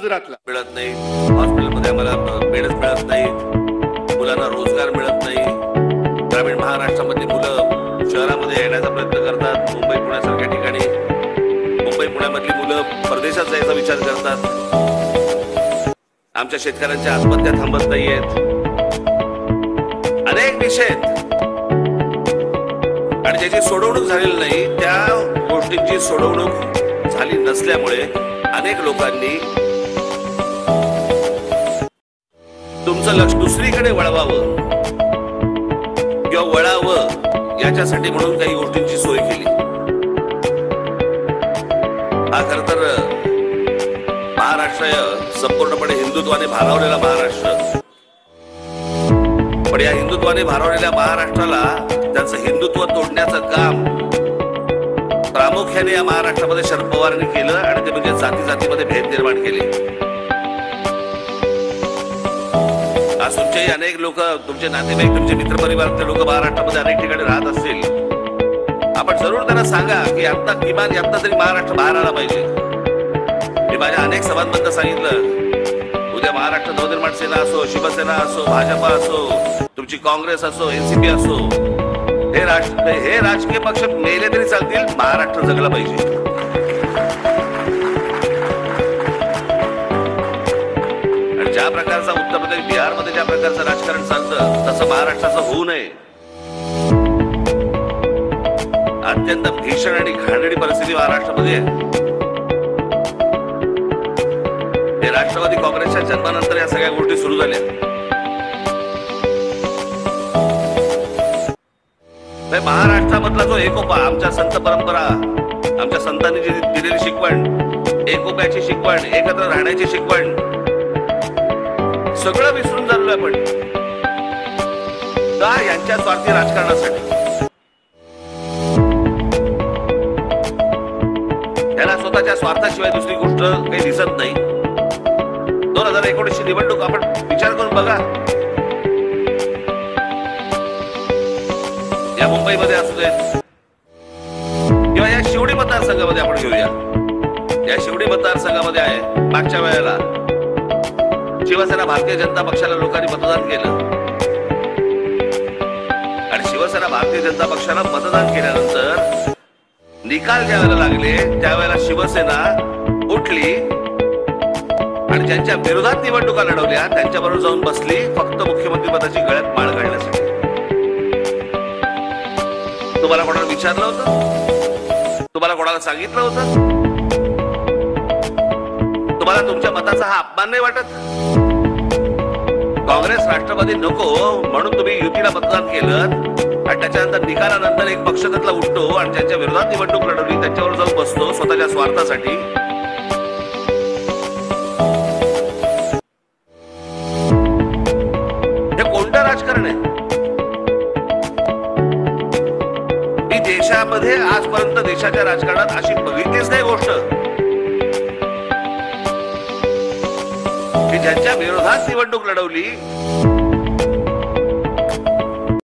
मिळत नाही, हॉस्पिटलमध्ये आम्हाला बेडच मिळत नाही, मुलांना रोजगार मिळत नाही, ग्रामीण महाराष्ट्रामधली मुलं शहरामध्ये येण्याचा प्रयत्न करतात, मुंबई पुण्यासारख्या ठिकाणी मुंबई पुण्यामधली मुलं परदेशात जायचा विचार करतात, आमच्या शेतकऱ्यांच्या आत्महत्या थांबत नाहीयेत, अनेक विषय आणि ज्याची सोडवणूक झालेली नाही त्या गोष्टींची सोडवणूक झाली नसल्यामुळे अनेक लोकांनी तुमचं लक्ष दुसरीकडे वळवावं किंवा वळावं याच्यासाठी म्हणून काही गोष्टींची सोय केली. हा खर तर महाराष्ट्र संपूर्णपणे हिंदुत्वाने भारावलेला महाराष्ट्र, पण या हिंदुत्वाने भारावलेल्या महाराष्ट्राला त्यांचं हिंदुत्व तोडण्याचं काम प्रामुख्याने या महाराष्ट्रामध्ये शरद पवारांनी केलं आणि ते म्हणजे जाती जातीमध्ये भेद निर्माण केले. आज तुमचे अनेक लोक, तुमचे नातेवाईक, तुमचे मित्रपरिवारातले लोक महाराष्ट्रामध्ये अनेक ठिकाणी राहत असतील, आपण जरूर त्यांना सांगा की आता किमान यातनं तरी महाराष्ट्र बाहेर आला पाहिजे. मी माझ्या अनेक सभांमध्ये सांगितलं, उद्या महाराष्ट्र नवनिर्माण सेना असो, शिवसेना असो, भाजपा असो, तुमची काँग्रेस असो, एनसीपी असो, हे राजकीय पक्ष मेले तरी चालतील, महाराष्ट्र जगला पाहिजे. आणि ज्या प्रकारचा उत्तर प्रदेश, बिहारमध्ये ज्या प्रकारचं राजकारण चालतं तसं महाराष्ट्राचं होऊ नये. अत्यंत भीषण आणि घाणेरडी परिस्थिती महाराष्ट्रामध्ये आहे. हे राष्ट्रवादी काँग्रेसच्या जन्मानंतर या सगळ्या गोष्टी सुरू झाल्या. महाराष्ट्रामधला जो एकोपा, आमच्या संत परंपरा, आमच्या संतांनी जी दिलेली शिकवण, एकोप्याची शिकवण, एकत्र राहण्याची शिकवण, सगळं विसरून झालोय आपण. का? यांच्या स्वार्थी राजकारणासाठी. त्याला स्वतःच्या स्वार्थाशिवाय दुसरी गोष्ट काही दिसत नाही. 2019 निवडणूक आपण विचार करून बघा. या मुंबईमध्ये असू देत किंवा या शिवडी मतदारसंघामध्ये आपण घेऊया. या शिवडी मतदारसंघामध्ये आहे, मागच्या वेळेला शिवसेना भारतीय जनता पक्षाला लोकांनी मतदान केलं आणि शिवसेना भारतीय जनता पक्षाला मतदान केल्यानंतर निकाल ज्यावेळेला लागले त्यावेळेला शिवसेना उठली आणि ज्यांच्या विरोधात निवडणुका लढवल्या त्यांच्याबरोबर जाऊन बसली, फक्त मुख्यमंत्री पदाची गळ्यात माळ घालण्यासाठी. तुम्हाला कोणाला विचारलं होतं? तुम्हाला कोणाला सांगितलं होतं? तुम्हाला तुमच्या मताचा हा अपमान नाही वाटत? काँग्रेस राष्ट्रवादी नको म्हणून तुम्ही युतीला मतदान केलं आणि त्याच्यानंतर निकालानंतर एक पक्ष त्यातला उठतो आणि ज्यांच्या विरोधात निवडणूक लढवली त्यांच्यावर जाऊन बसतो स्वतःच्या स्वार्थासाठी. हे कोणतं राजकारण आहे? देशामध्ये आजपर्यंत देशाच्या राजकारणात अशी बघितलीच नाही गोष्ट की ज्यांच्या विरोधात निवडणूक लढवली